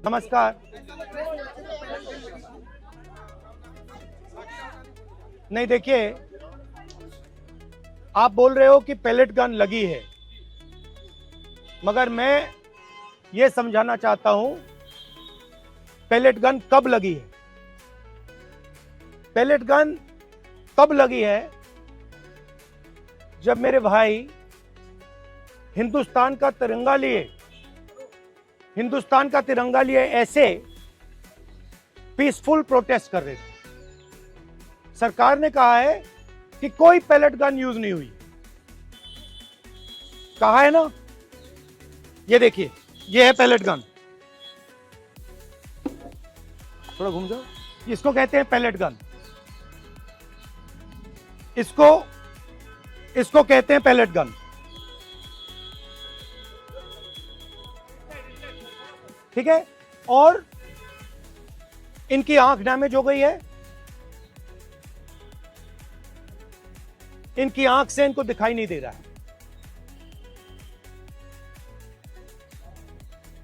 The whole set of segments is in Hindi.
नमस्कार। नहीं, देखिए, आप बोल रहे हो कि पैलेट गन लगी है, मगर मैं ये समझाना चाहता हूं पैलेट गन कब लगी है। पैलेट गन तब लगी है जब मेरे भाई हिंदुस्तान का तिरंगा लिए ऐसे पीसफुल प्रोटेस्ट कर रहे थे। सरकार ने कहा है कि कोई पैलेट गन यूज नहीं हुई, कहा है ना। ये देखिए, ये है पैलेट गन, थोड़ा घूम जाओ। इसको कहते हैं पैलेट गन, इसको कहते हैं पैलेट गन। ठीक है, और इनकी आंख डैमेज हो गई है, इनकी आंख से इनको दिखाई नहीं दे रहा है।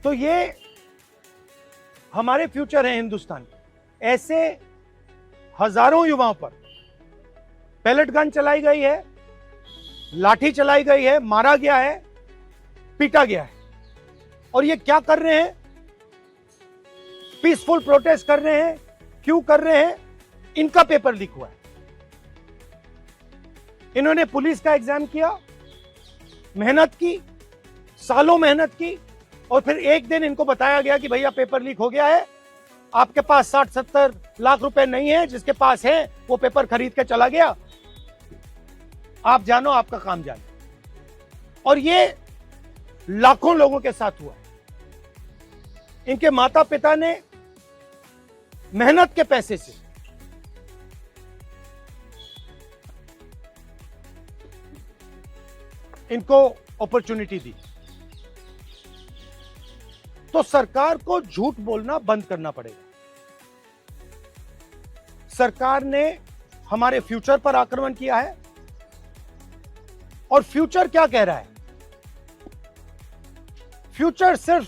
तो ये हमारे फ्यूचर है हिंदुस्तान के। ऐसे हजारों युवाओं पर पैलेट गन चलाई गई है, लाठी चलाई गई है, मारा गया है, पीटा गया है। और ये क्या कर रहे हैं? पीसफुल प्रोटेस्ट कर रहे हैं। क्यों कर रहे हैं? इनका पेपर लीक हुआ है। इन्होंने पुलिस का एग्जाम किया, मेहनत की, सालों मेहनत की, और फिर एक दिन इनको बताया गया कि भैया पेपर लीक हो गया है, आपके पास 60-70 लाख रुपए नहीं है, जिसके पास है वो पेपर खरीद के चला गया, आप जानो, आपका काम जानो। और ये लाखों लोगों के साथ हुआ। इनके माता पिता ने मेहनत के पैसे से इनको अपॉर्चुनिटी दी। तो सरकार को झूठ बोलना बंद करना पड़ेगा। सरकार ने हमारे फ्यूचर पर आक्रमण किया है, और फ्यूचर क्या कह रहा है? फ्यूचर सिर्फ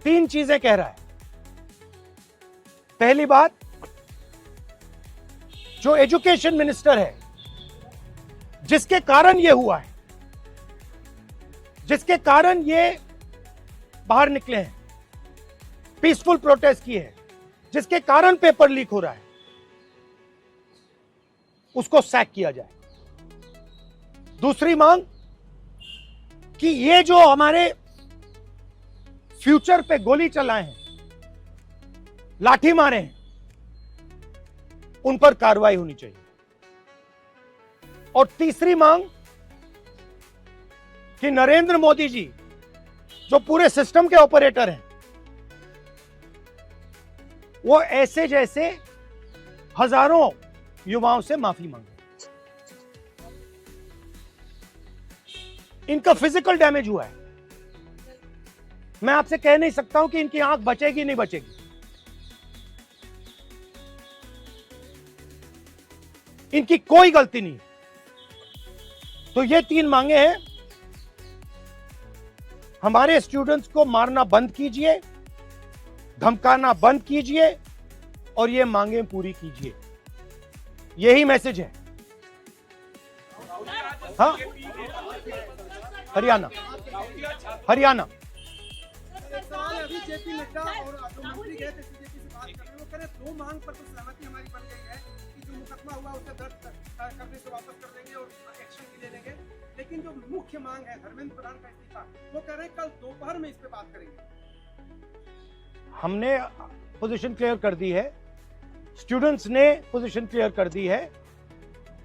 3 चीजें कह रहा है। पहली बात, जो एजुकेशन मिनिस्टर है, जिसके कारण यह हुआ है, जिसके कारण ये बाहर निकले हैं, पीसफुल प्रोटेस्ट किए हैं, जिसके कारण पेपर लीक हो रहा है, उसको सैक किया जाए। दूसरी मांग कि ये जो हमारे फ्यूचर पे गोली चलाए हैं, लाठी मारे हैं, उन पर कार्रवाई होनी चाहिए। और तीसरी मांग कि नरेंद्र मोदी जी, जो पूरे सिस्टम के ऑपरेटर हैं, वो ऐसे जैसे हजारों युवाओं से माफी मांगे। इनका फिजिकल डैमेज हुआ है। मैं आपसे कह नहीं सकता हूं कि इनकी आंख बचेगी नहीं बचेगी। इनकी कोई गलती नहीं। तो ये 3 मांगे हैं। हमारे स्टूडेंट्स को मारना बंद कीजिए, धमकाना बंद कीजिए, और ये मांगे पूरी कीजिए। यही मैसेज है। हाँ, हरियाणा अभी जेपी नड्डा और जो मंत्री गए थे बीजेपी से बात कर रहे हैं, वो कह रहे 2 मांग पर तो सहमति हमारी बन गई है कि जो मुकदमा हुआ उसे दर्ज करने से वापस कर देंगे और एक्शन भी ले लेंगे। लेकिन जो मुख्य मांग है धर्मेंद्र प्रधान का इस्तीफा, वो कह रहे हैं कल दोपहर में इस पे बात करेंगे। हमने पोजीशन क्लियर कर दी है, स्टूडेंट्स ने पोजीशन क्लियर कर दी है।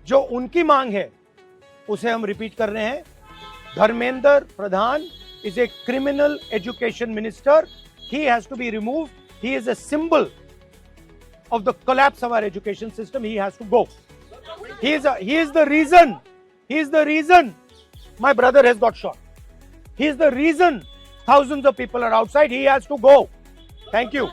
जो उनकी मांग है उसे हम रिपीट कर रहे हैं। Dharmendra Pradhan is a criminal education minister. He has to be removed. He is a symbol of the collapse of our education system. He has to go. He is the reason my brother has got shot. He is the reason thousands of people are outside. He has to go. Thank you.